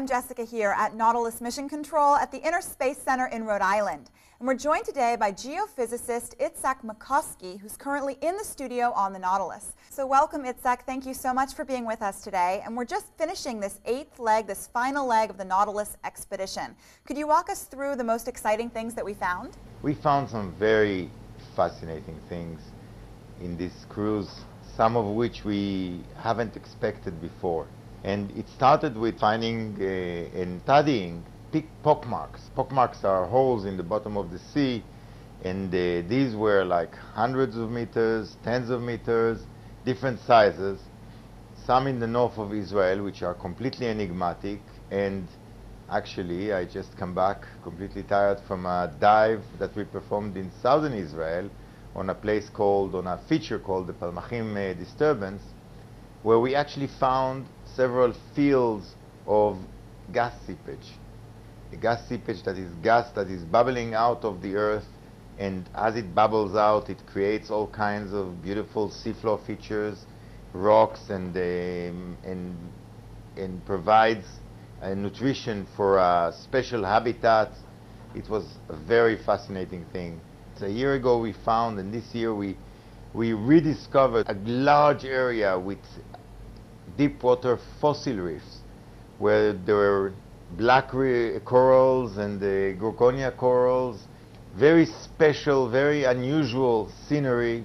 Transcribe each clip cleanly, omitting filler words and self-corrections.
I'm Jessica here at Nautilus Mission Control at the Inner Space Center in Rhode Island. And we're joined today by geophysicist Yizhaq Makovsky, who's currently in the studio on the Nautilus. So welcome, Yizhaq. Thank you so much for being with us today. And we're just finishing this this final leg of the Nautilus expedition. Could you walk us through the most exciting things that we found? We found some very fascinating things in this cruise, some of which we haven't expected before. And it started with finding and studying pockmarks. Pockmarks are holes in the bottom of the sea, and these were like hundreds of meters, tens of meters, different sizes. Some in the north of Israel, which are completely enigmatic, and actually I just come back completely tired from a dive that we performed in southern Israel on a feature called the Palmachim disturbance, where we actually found several fields of gas seepage. A gas seepage that is gas that is bubbling out of the earth, and as it bubbles out, it creates all kinds of beautiful seafloor features, rocks, and provides nutrition for a special habitat. It was a very fascinating thing. So a year ago we found, and this year we rediscovered a large area with deep water fossil reefs, where there were black corals and Gorgonia corals, very special, very unusual scenery,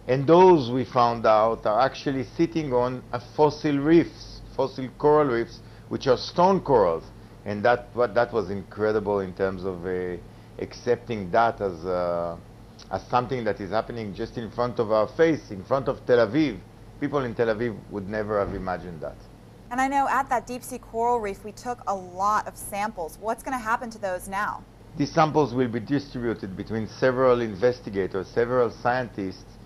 and those we found out are actually sitting on fossil coral reefs, which are stone corals, and that was incredible in terms of accepting that as something that is happening just in front of our face, in front of Tel Aviv. People in Tel Aviv would never have imagined that. And I know at that deep sea coral reef we took a lot of samples. What's going to happen to those now? These samples will be distributed between several investigators, several scientists,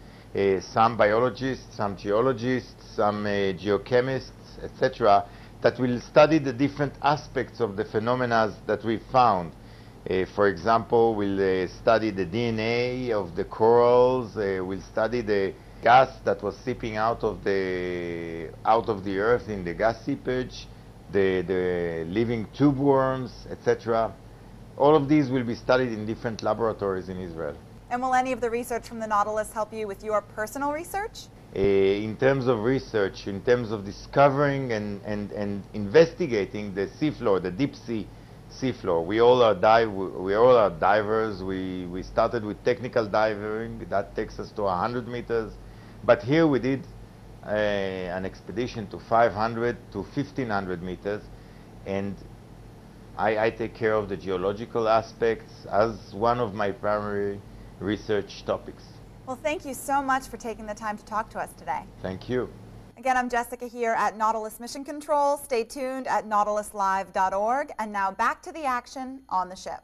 some biologists, some geologists, some geochemists, etc., that will study the different aspects of the phenomena that we found. For example, we'll study the DNA of the corals, we'll study the gas that was seeping out of the earth in the gas seepage, the living tube worms, etc. All of these will be studied in different laboratories in Israel. And will any of the research from the Nautilus help you with your personal research? In terms of research, in terms of discovering and investigating the seafloor, the deep sea seafloor. We all are divers. We started with technical diving. That takes us to 100 meters. But here we did an expedition to 500 to 1500 meters, and I take care of the geological aspects as one of my primary research topics. Well, thank you so much for taking the time to talk to us today. Thank you. Again, I'm Jessica here at Nautilus Mission Control. Stay tuned at nautiluslive.org. And now back to the action on the ship.